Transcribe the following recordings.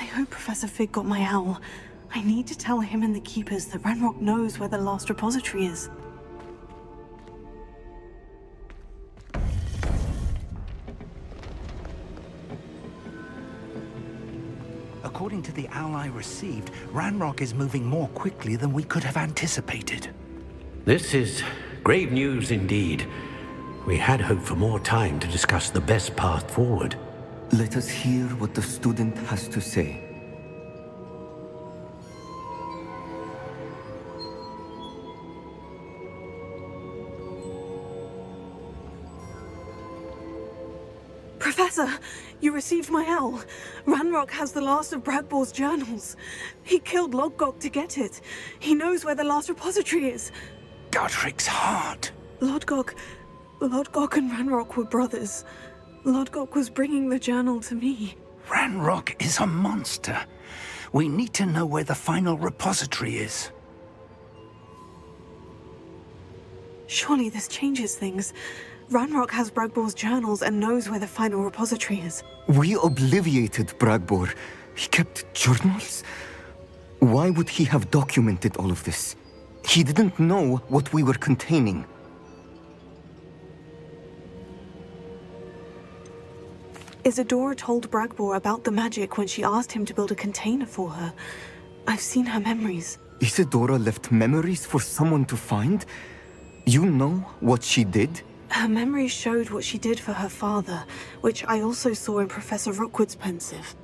I hope Professor Fig got my owl. I need to tell him and the Keepers that Ranrock knows where the last repository is. According to the owl I received, Ranrock is moving more quickly than we could have anticipated. This is grave news indeed. We had hoped for more time to discuss the best path forward. Let us hear what the student has to say. Professor, you received my owl. Ranrock has the last of Bragbor's journals. He killed Lodgok to get it. He knows where the last repository is. Godric's heart. Lodgok and Ranrock were brothers. Lodgok was bringing the journal to me. Ranrock is a monster. We need to know where the final repository is. Surely this changes things. Ranrock has Bragbor's journals and knows where the final repository is. We obliviated Bragbor. He kept journals? Why would he have documented all of this? He didn't know what we were containing. Isadora told Bragbor about the magic when she asked him to build a container for her. I've seen her memories. Isadora left memories for someone to find? You know what she did? Her memories showed what she did for her father, which I also saw in Professor Rookwood's pensive.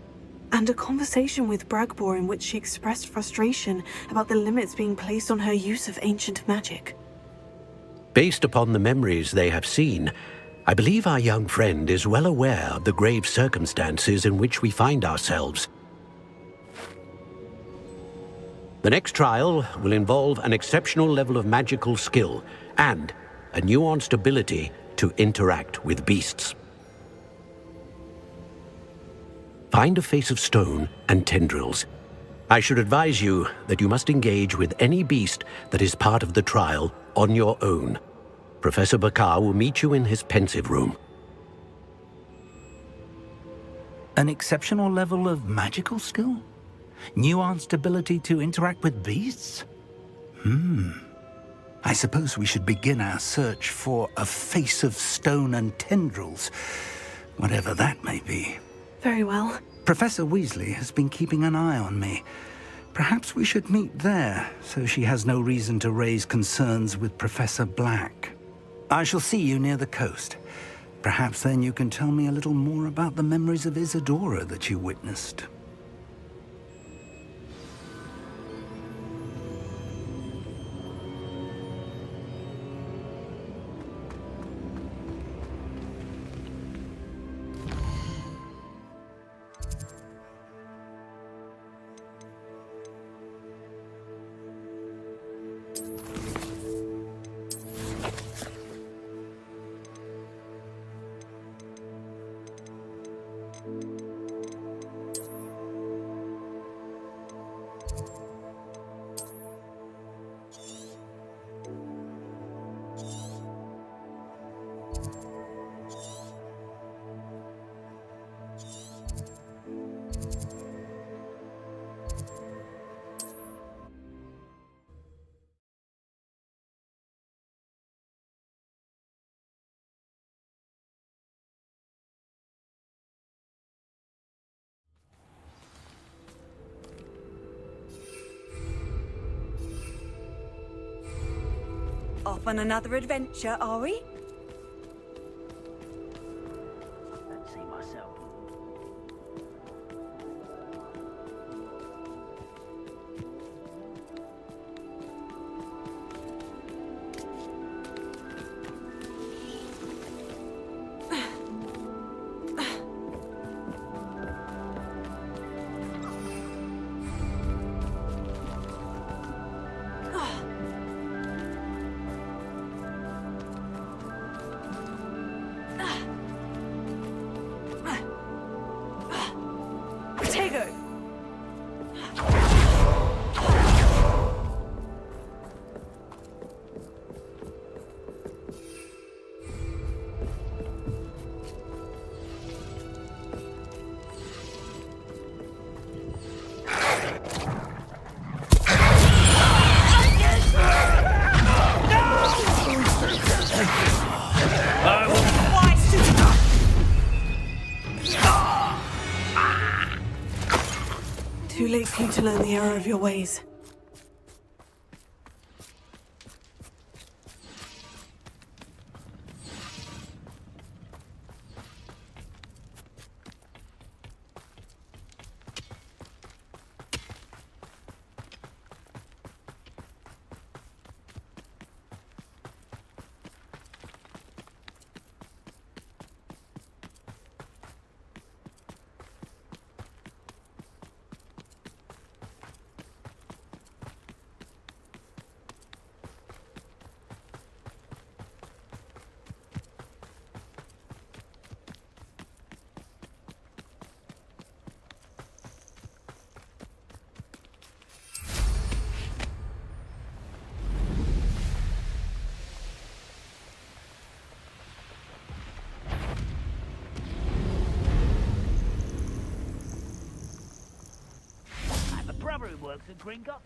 And a conversation with Bragbor in which she expressed frustration about the limits being placed on her use of ancient magic. Based upon the memories they have seen, I believe our young friend is well aware of the grave circumstances in which we find ourselves. The next trial will involve an exceptional level of magical skill and a nuanced ability to interact with beasts. Find a face of stone and tendrils. I should advise you that you must engage with any beast that is part of the trial on your own. Professor Bakar will meet you in his pensive room. An exceptional level of magical skill? Nuanced ability to interact with beasts? I suppose we should begin our search for a face of stone and tendrils, whatever that may be. Very well. Professor Weasley has been keeping an eye on me. Perhaps we should meet there, so she has no reason to raise concerns with Professor Black. I shall see you near the coast. Perhaps then you can tell me a little more about the memories of Isadora that you witnessed. Off on another adventure, are we? Let's see myself. Too late for you to learn the error of your ways. I have a brother who works at Gringotts.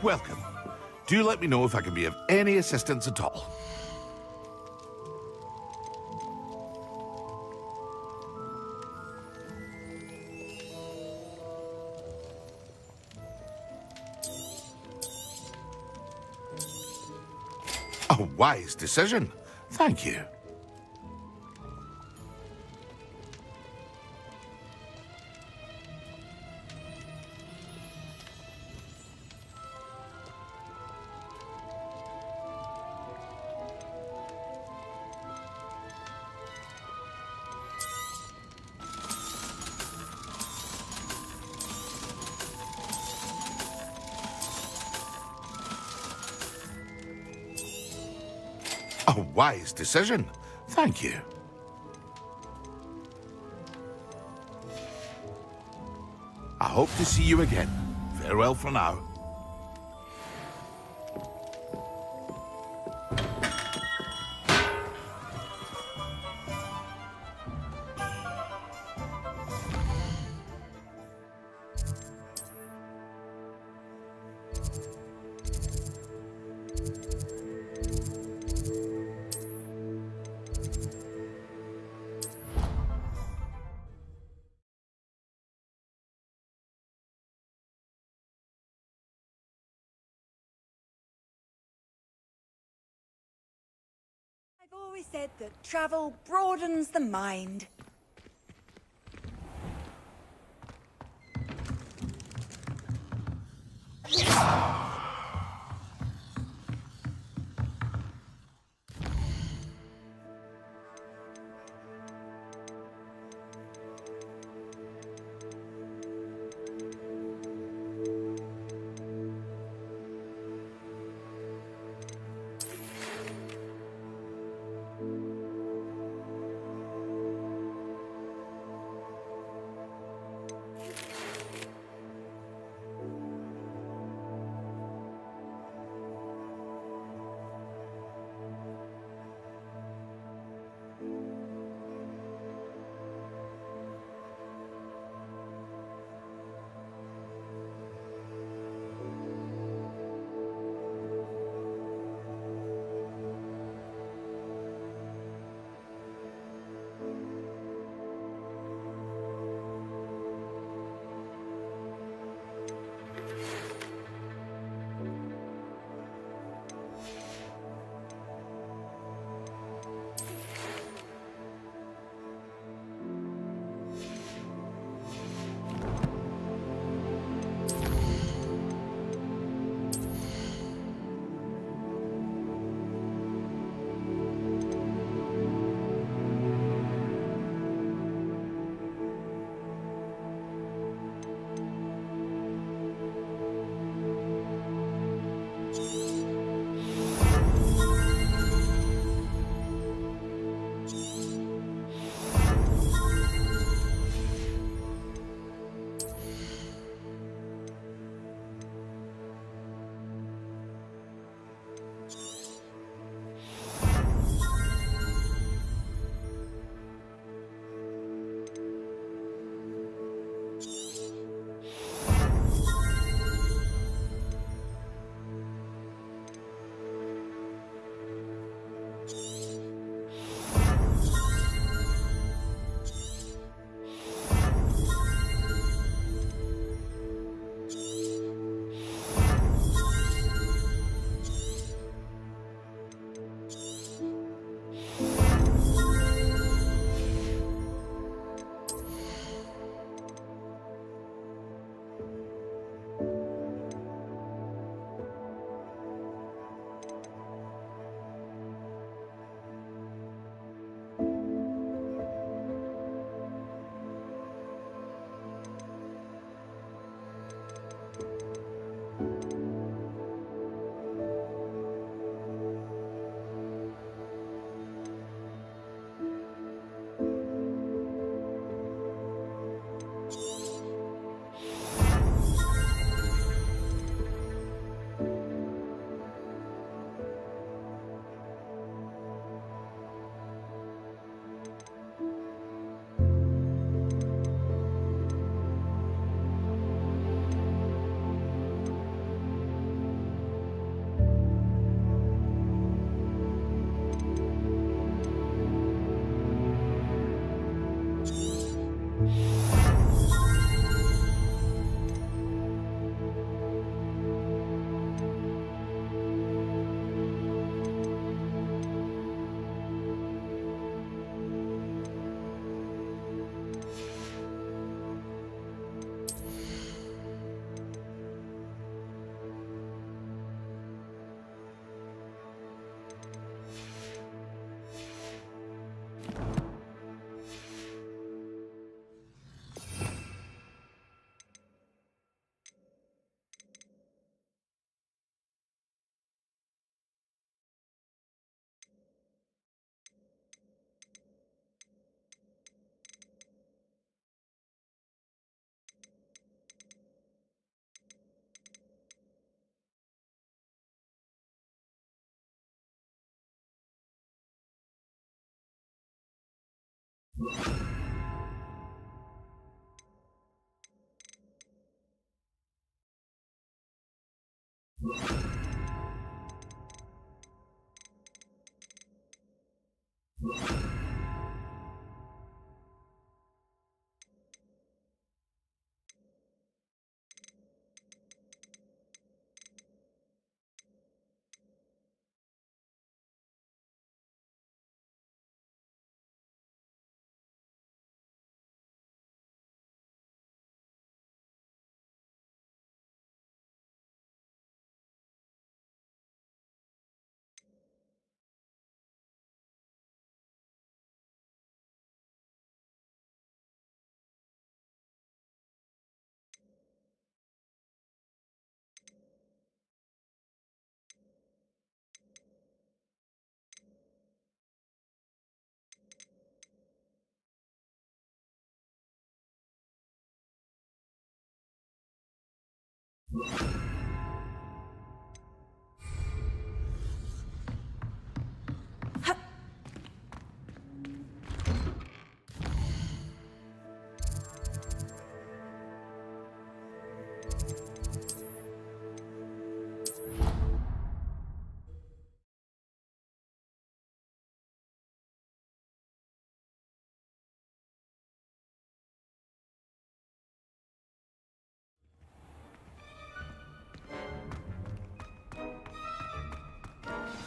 Welcome. Do let me know if I can be of any assistance at all. A wise decision. Thank you. A wise decision. Thank you. I hope to see you again. Farewell for now. I've always said that travel broadens the mind.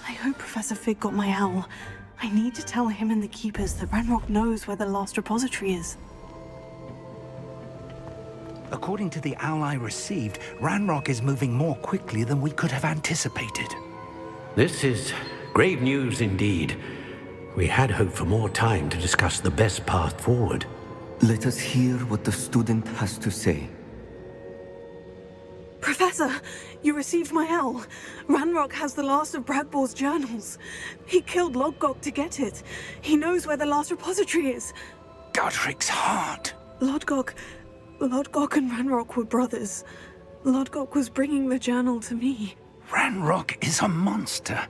I hope Professor Fig got my owl. I need to tell him and the Keepers that Ranrock knows where the last repository is. According to the owl I received, Ranrock is moving more quickly than we could have anticipated. This is grave news indeed. We had hoped for more time to discuss the best path forward. Let us hear what the student has to say. Professor, you received my owl. Ranrock has the last of Bragbor's journals. He killed Lodgok to get it. He knows where the last repository is. Godric's heart. Lodgok and Ranrock were brothers. Lodgok was bringing the journal to me. Ranrock is a monster.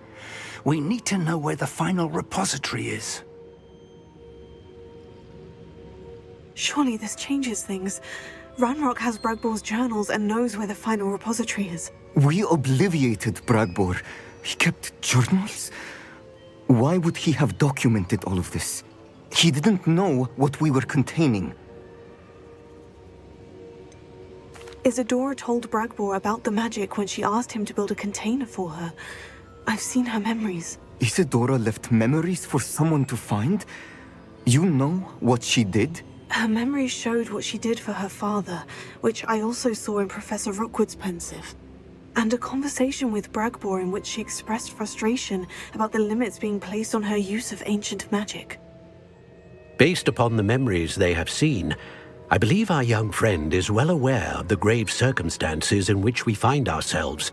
We need to know where the final repository is. Surely this changes things. Ranrock has Bragbor's journals and knows where the final repository is. We obliviated Bragbor. He kept journals? Why would he have documented all of this? He didn't know what we were containing. Isadora told Bragbor about the magic when she asked him to build a container for her. I've seen her memories. Isadora left memories for someone to find? You know what she did? Her memories showed what she did for her father, which I also saw in Professor Rookwood's pensive. And a conversation with Bragbor in which she expressed frustration about the limits being placed on her use of ancient magic. Based upon the memories they have seen, I believe our young friend is well aware of the grave circumstances in which we find ourselves.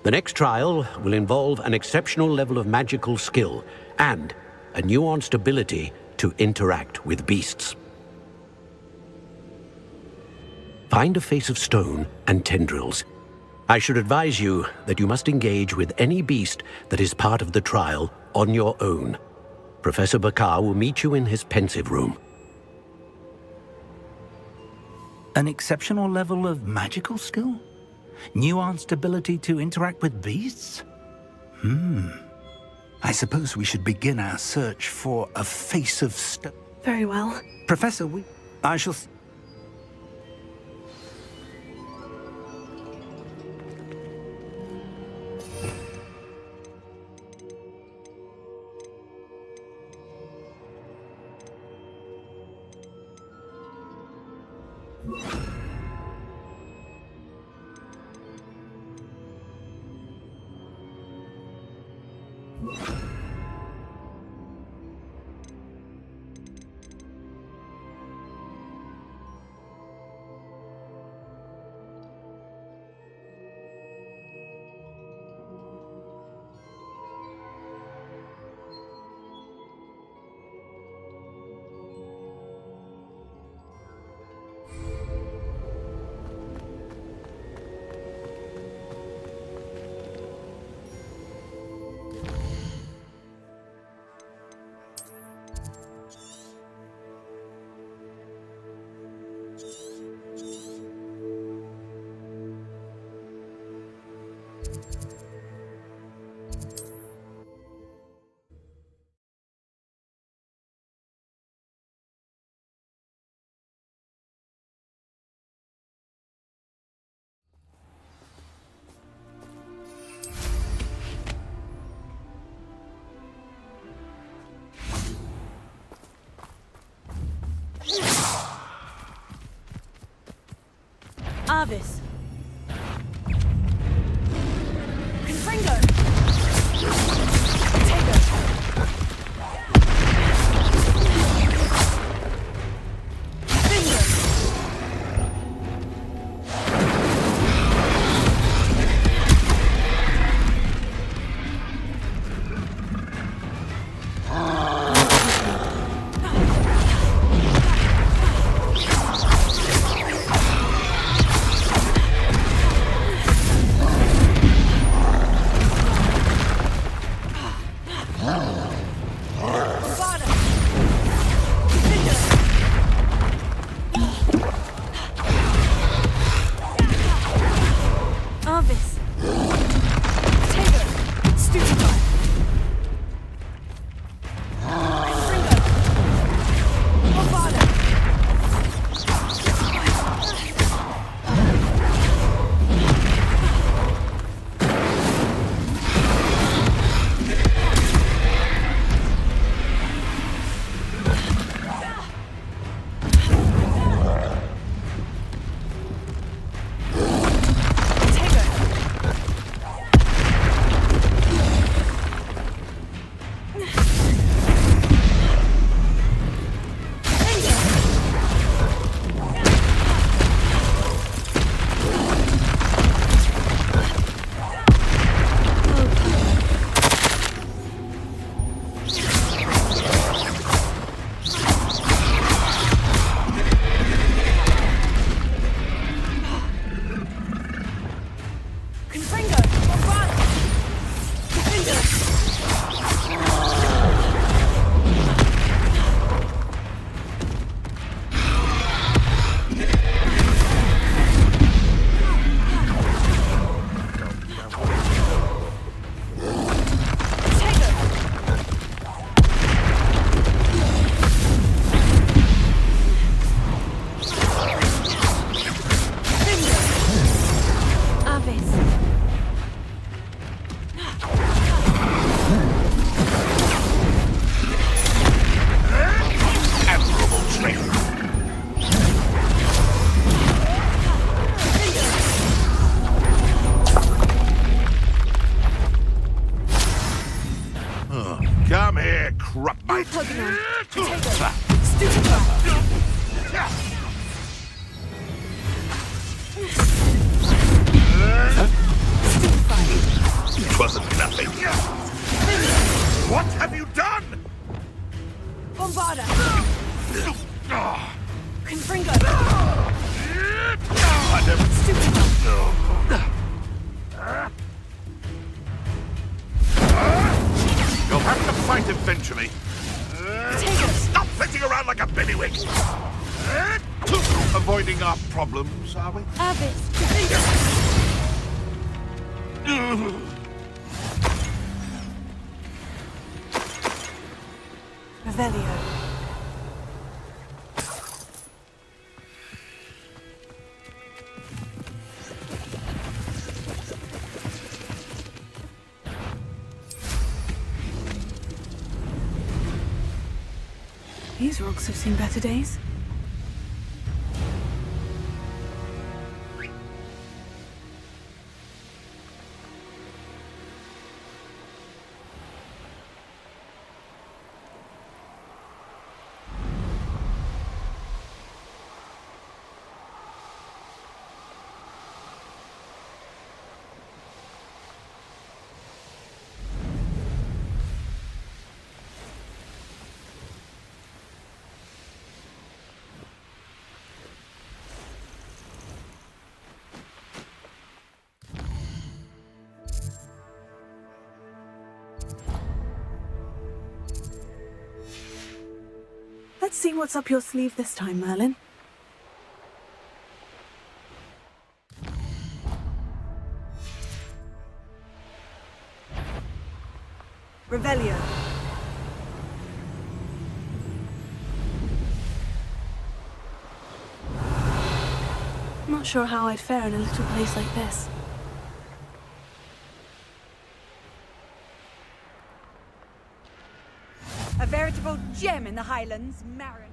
The next trial will involve an exceptional level of magical skill and a nuanced ability to interact with beasts. Find a face of stone and tendrils. I should advise you that you must engage with any beast that is part of the trial on your own. Professor Bakar will meet you in his pensive room. An exceptional level of magical skill? Nuanced ability to interact with beasts? I suppose we should begin our search for a face of stone. Very well. Professor, I shall... Arvis. Confringo. Tego. Finger. Arvis. Tego. Stupefy. Confringo. Bombada. Confringo. Bombada. Defender. Arvis. Admirable strength. Come here, crop mate. Pokemon. Tego. Stupefy. It wasn't nothing. What have you done? Bombada. Confringo. I never... Stupefy. You'll have to fight eventually. Tego. Stop sitting around like a bellywig. Avoiding our problems, are we? Arvis. Confringo. Revelio. These rocks have seen better days. Let's see what's up your sleeve this time, Merlin. Revelio. Not sure how I'd fare in a little place like this. A veritable gem in the Highlands, Marin.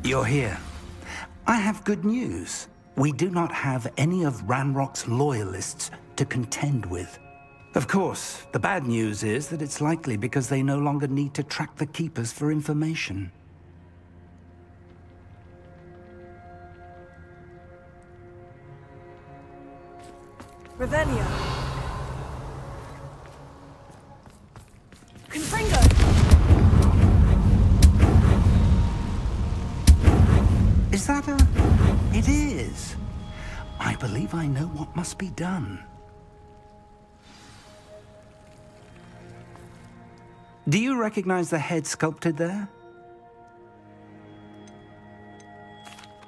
You're here. I have good news. We do not have any of Ranrock's loyalists to contend with. Of course, the bad news is that it's likely because they no longer need to track the Keepers for information. Revelio. Confringo. Is that a... It is. I believe I know what must be done. Do you recognize the head sculpted there?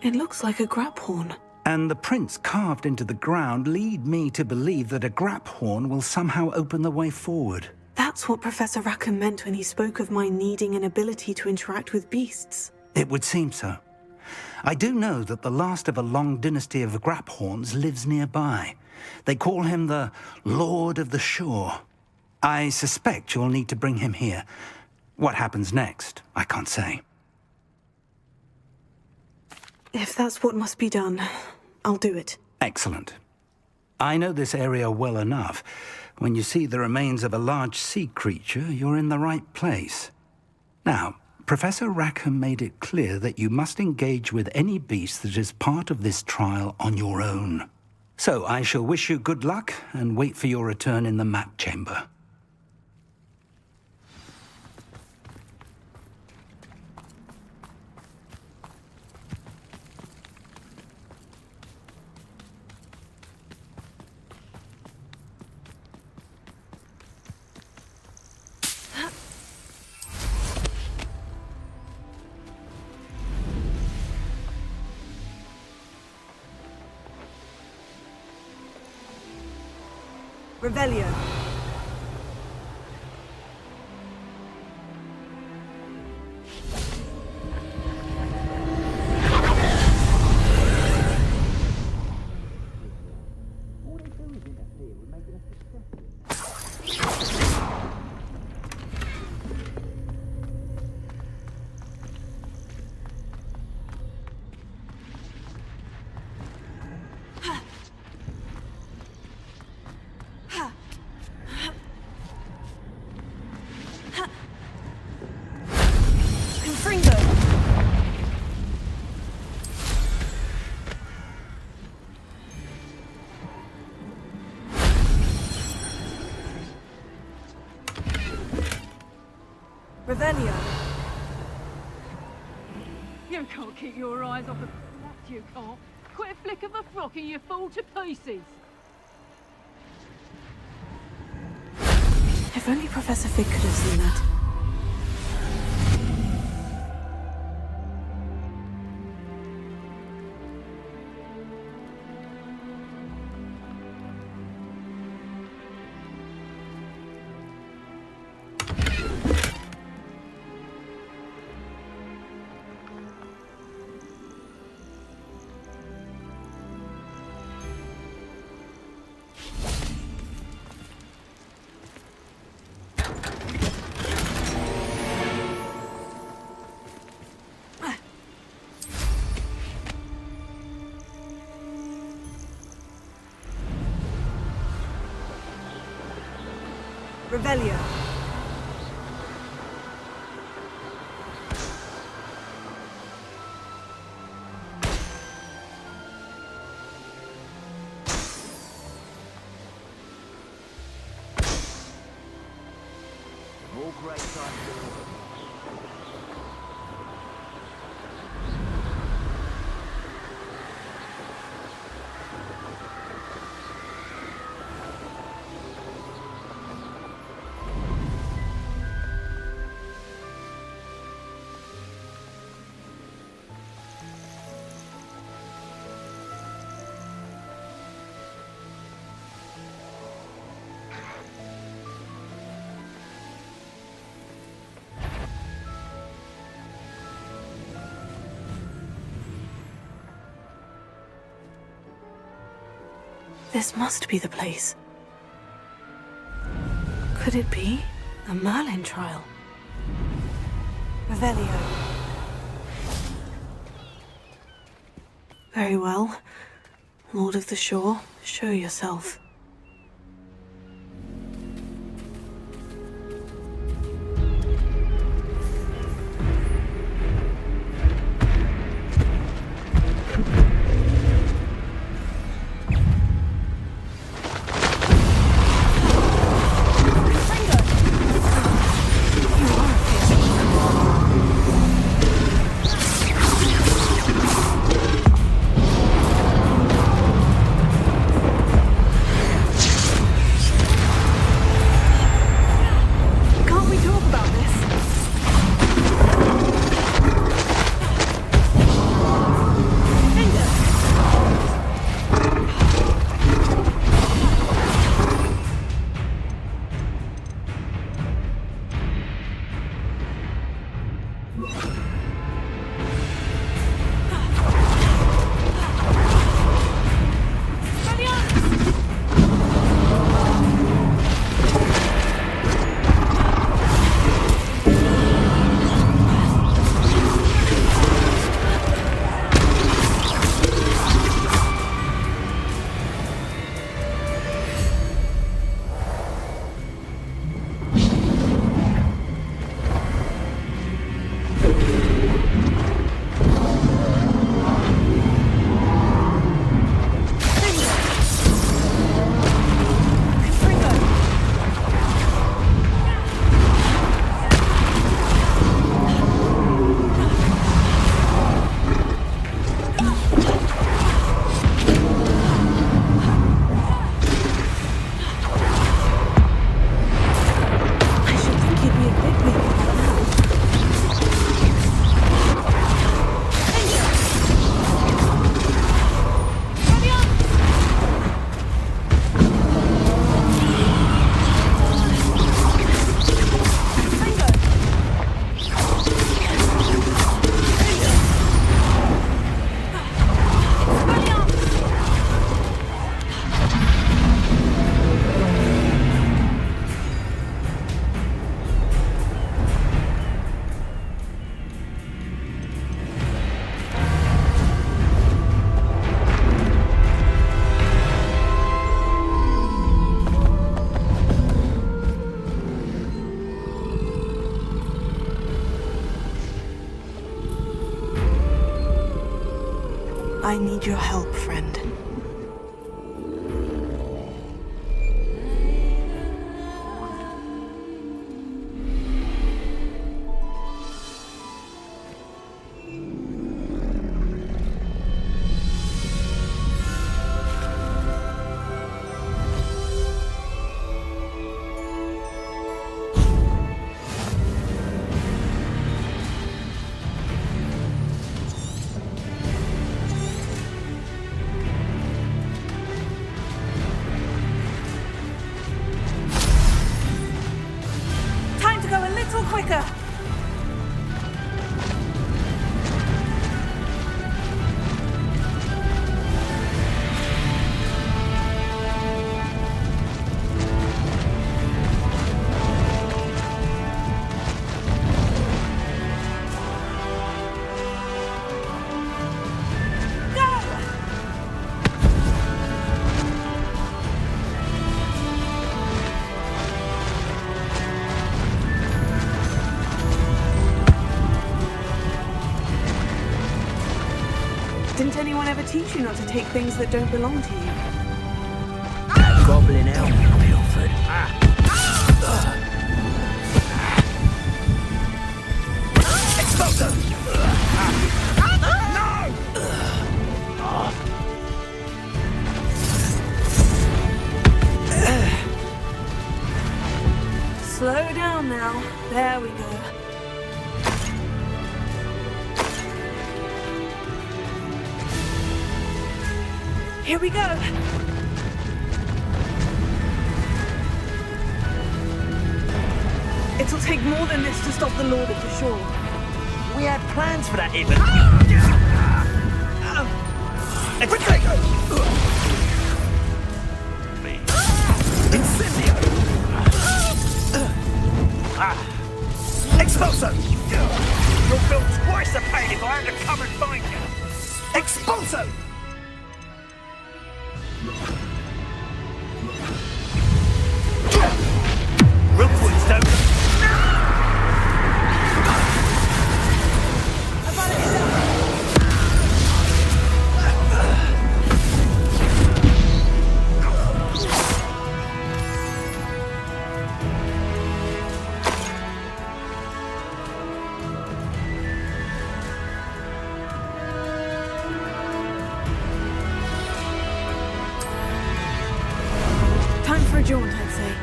It looks like a grap horn. And the prints carved into the ground lead me to believe that a grap horn will somehow open the way forward. That's what Professor Rackham meant when he spoke of my needing an ability to interact with beasts. It would seem so. I do know that the last of a long dynasty of grap horns lives nearby. They call him the Lord of the Shore. I suspect you'll need to bring him here. What happens next, I can't say. If that's what must be done, I'll do it. Excellent. I know this area well enough. When you see the remains of a large sea creature, you're in the right place. Now, Professor Rackham made it clear that you must engage with any beast that is part of this trial on your own. So I shall wish you good luck and wait for your return in the map chamber. Revelio. Confringo. Revelio. You can't keep your eyes off the... You can't. Quit a flick of a frock and you fall to pieces. If only Professor Fig could have seen that. Revelio. All great times. This must be the place. Could it be a Merlin trial? Revelio. Very well. Lord of the Shore, show yourself. Can't we talk about this? I should think he'd be a bit weak by now. I need your help, friend. Time to go a little quicker. Didn't anyone ever teach you not to take things that don't belong to you? Gobbling out, Milford. Slow down now. There we go. Here we go. It'll take more than this to stop the Lord of the Shore. We had plans for that, even. Incendio! Expulso! You'll feel twice the pain if I have to come and find you. Expulso! Rookwood's don't... Time for a jaunt, I'd say.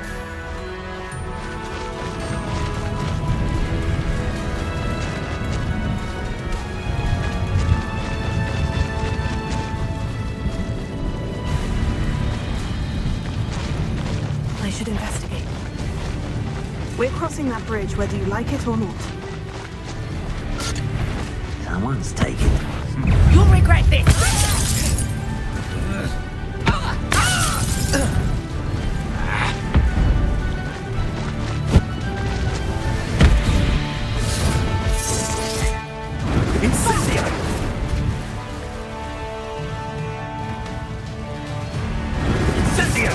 I should investigate. We're crossing that bridge whether you like it or not. Someone's taken. You'll regret this! Incendio! Incendio!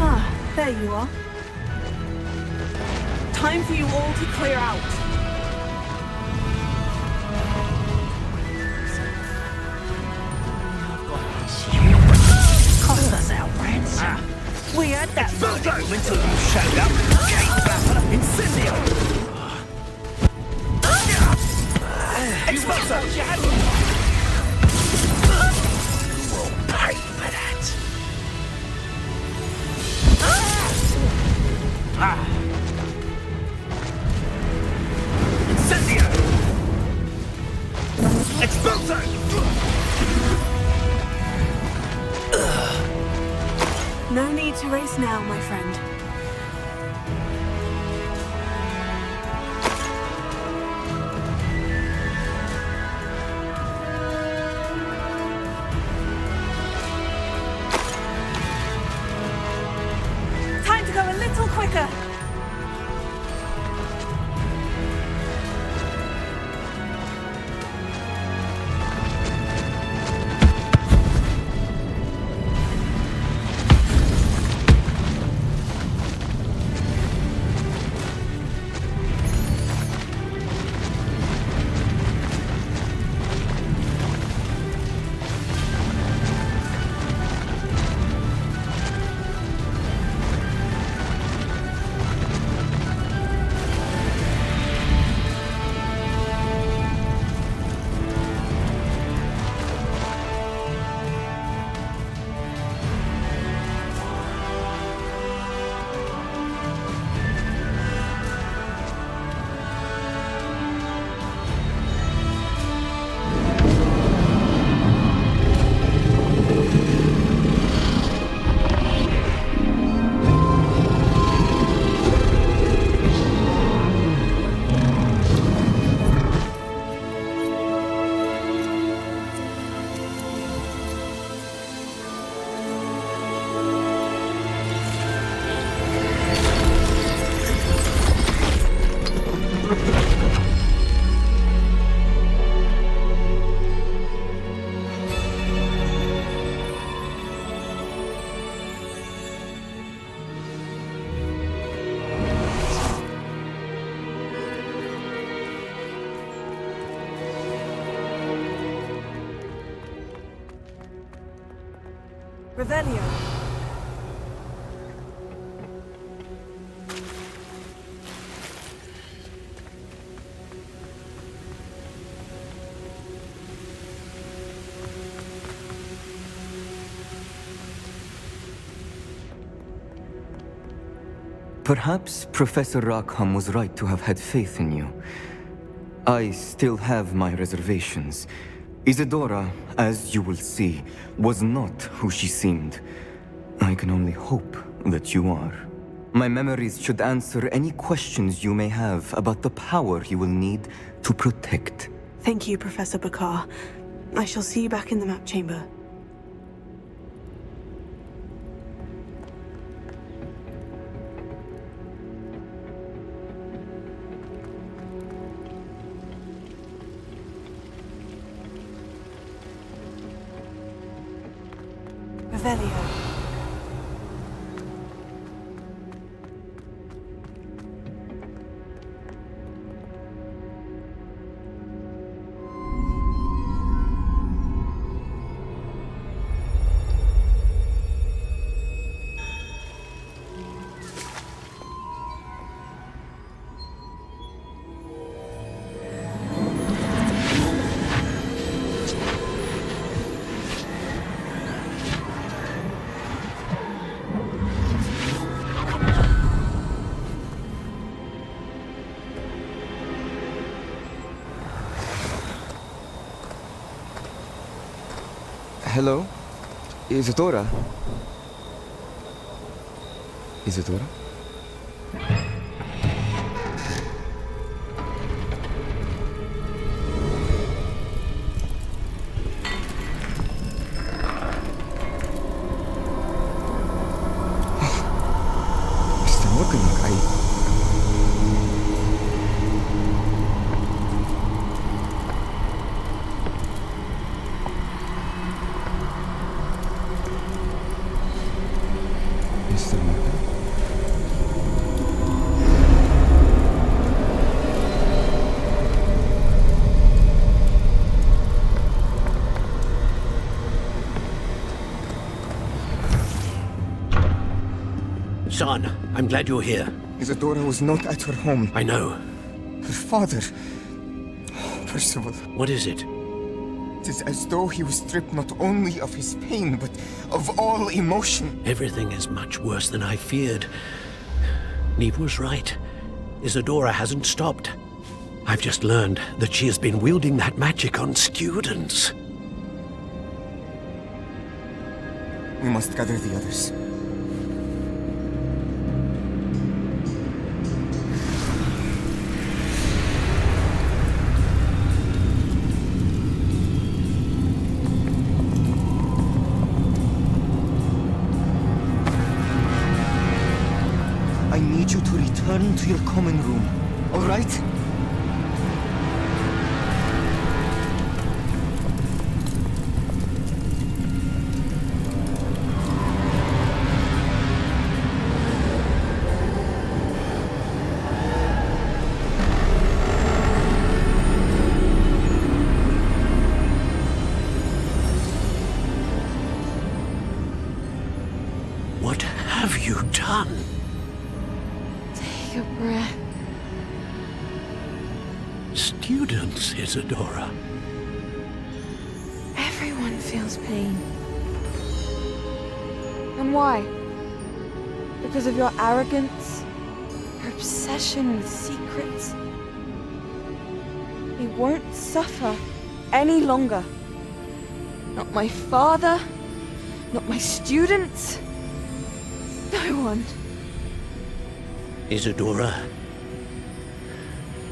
Ah, there you are. Time for you all to clear out. Cost us our ransom. We had that bloody room until you showed up. Gate bapper. Incendio! Expulso! You will pay for that. Incendio! Expulso! No need to race now, my friend. Time to go a little quicker. Revelio. Perhaps Professor Rackham was right to have had faith in you. I still have my reservations. Isadora, as you will see, was not who she seemed. I can only hope that you are. My memories should answer any questions you may have about the power you will need to protect. Thank you, Professor Bakar. I shall see you back in the map chamber. Revelio. Hello? Isadora? Isadora? Mr. Morgan, Mr. Morgan? Son, I'm glad you're here. Isadora was not at her home. I know. Her father... Percival. What is it? It is as though he was stripped not only of his pain, but of all emotion. Everything is much worse than I feared. Neve was right. Isadora hasn't stopped. I've just learned that she has been wielding that magic on students. We must gather the others. I need you to return to your common room, all right? What have you done? Take a breath. Students, Isadora. Everyone feels pain. And why? Because of your arrogance? Your obsession with secrets? He won't suffer any longer. Not my father, not my students, no one. Isadora,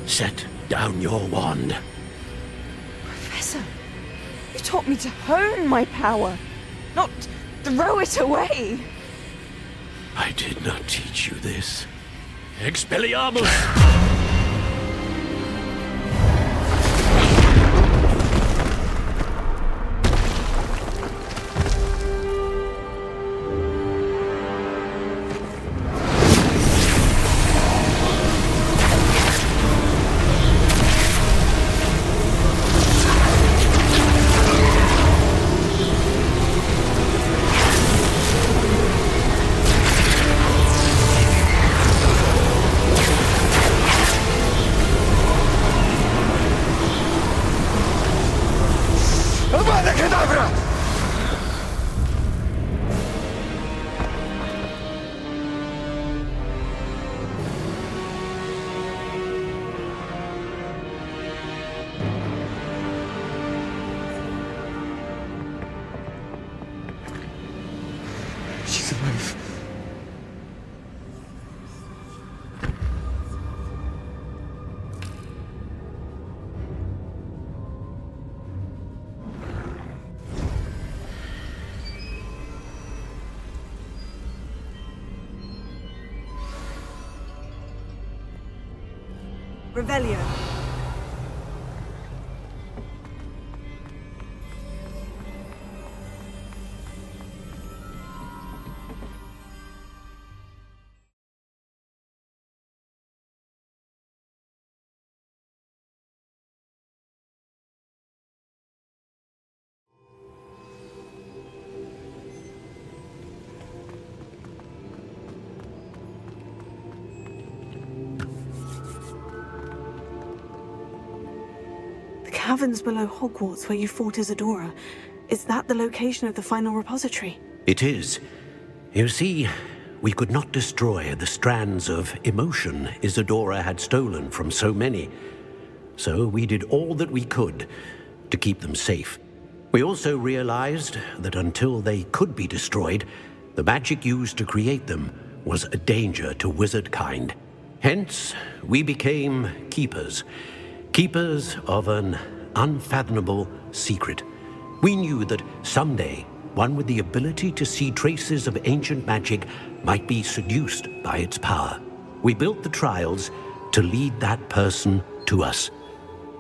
set down your wand. Professor, you taught me to hone my power, not throw it away. I did not teach you this. Expelliarmus! Revelio. The caverns below Hogwarts where you fought Isadora. Is that the location of the final repository? It is. You see, we could not destroy the strands of emotion Isadora had stolen from so many. So we did all that we could to keep them safe. We also realized that until they could be destroyed, the magic used to create them was a danger to wizard kind. Hence, we became keepers. Keepers of an unfathomable secret. We knew that someday, one with the ability to see traces of ancient magic might be seduced by its power. We built the trials to lead that person to us,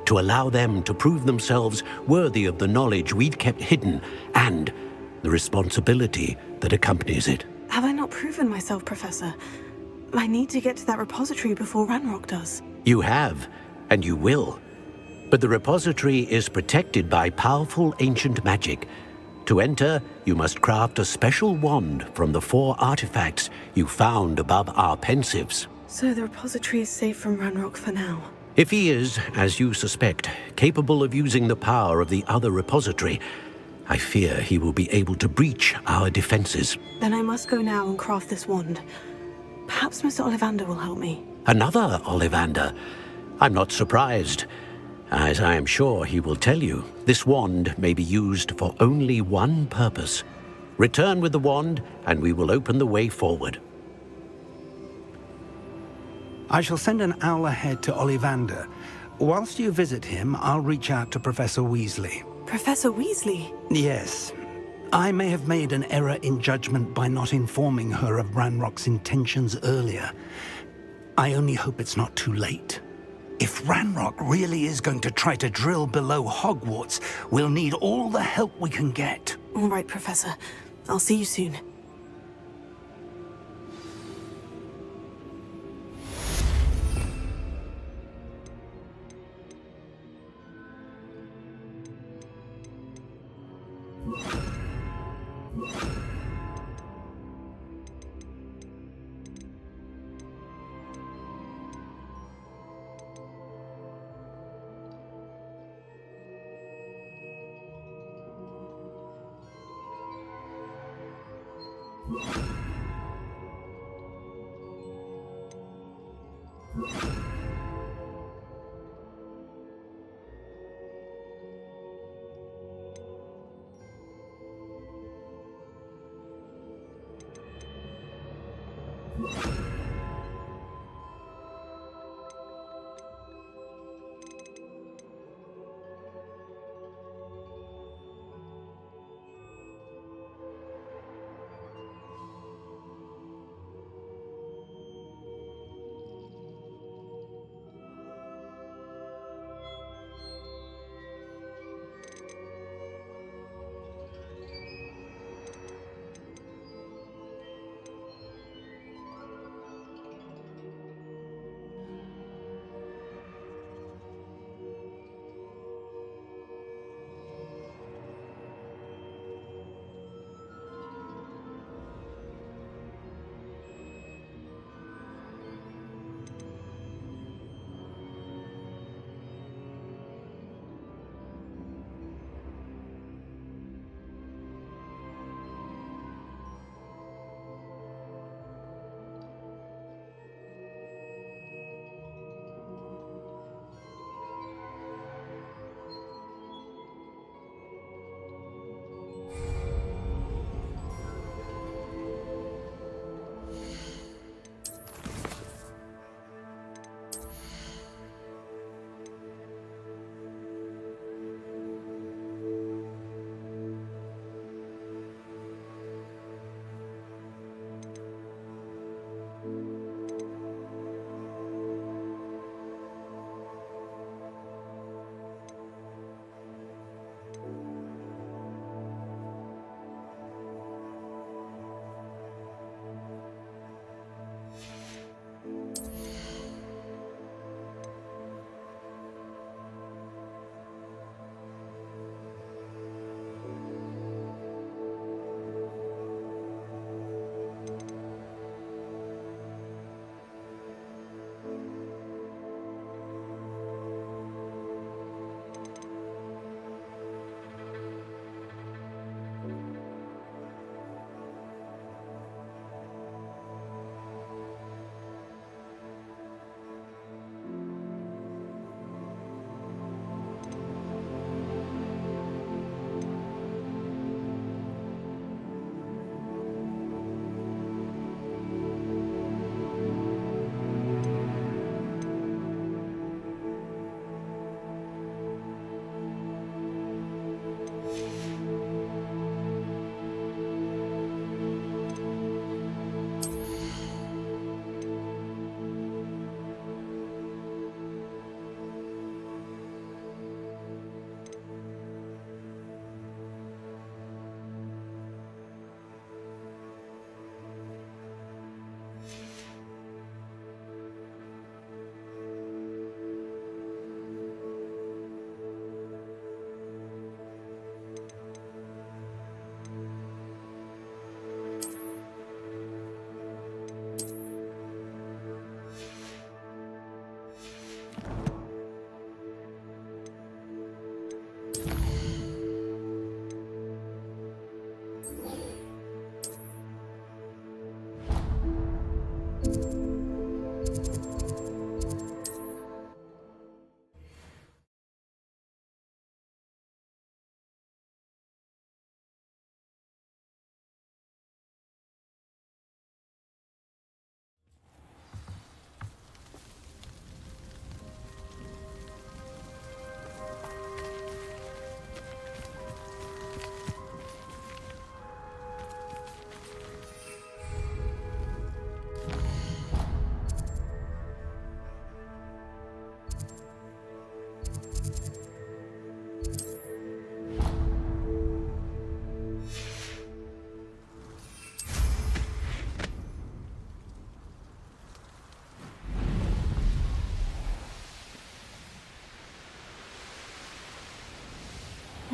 to allow them to prove themselves worthy of the knowledge we'd kept hidden and the responsibility that accompanies it. Have I not proven myself, Professor? I need to get to that repository before Ranrock does. You have, and you will. But the repository is protected by powerful ancient magic. To enter, you must craft a special wand from the 4 artifacts you found above our pensives. So the repository is safe from Ranrock for now. If he is, as you suspect, capable of using the power of the other repository, I fear he will be able to breach our defenses. Then I must go now and craft this wand. Perhaps Mr. Ollivander will help me. Another Ollivander? I'm not surprised. As I am sure he will tell you, this wand may be used for only one purpose. Return with the wand, and we will open the way forward. I shall send an owl ahead to Ollivander. Whilst you visit him, I'll reach out to Professor Weasley. Professor Weasley? Yes. I may have made an error in judgment by not informing her of Ranrock's intentions earlier. I only hope it's not too late. If Ranrock really is going to try to drill below Hogwarts, we'll need all the help we can get. All right, Professor. I'll see you soon.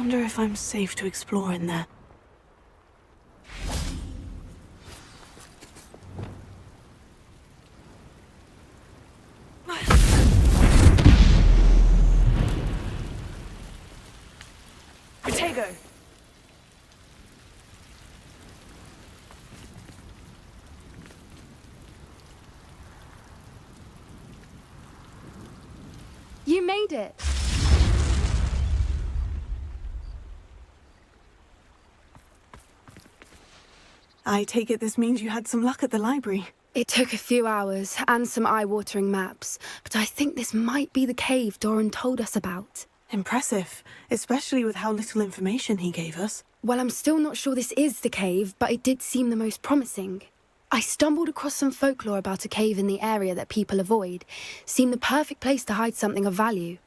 Wonder if I'm safe to explore in there. Protego! You made it. I take it this means you had some luck at the library. It took a few hours and some eye-watering maps, but I think this might be the cave Doran told us about. Impressive, especially with how little information he gave us. Well, I'm still not sure this is the cave, but it did seem the most promising. I stumbled across some folklore about a cave in the area that people avoid. Seemed the perfect place to hide something of value.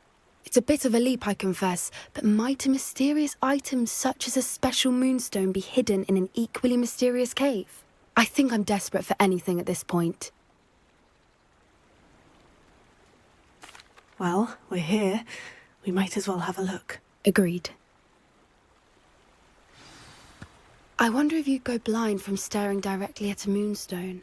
It's a bit of a leap, I confess, but might a mysterious item such as a special moonstone be hidden in an equally mysterious cave? I think I'm desperate for anything at this point. Well, we're here. We might as well have a look. Agreed. I wonder if you'd go blind from staring directly at a moonstone.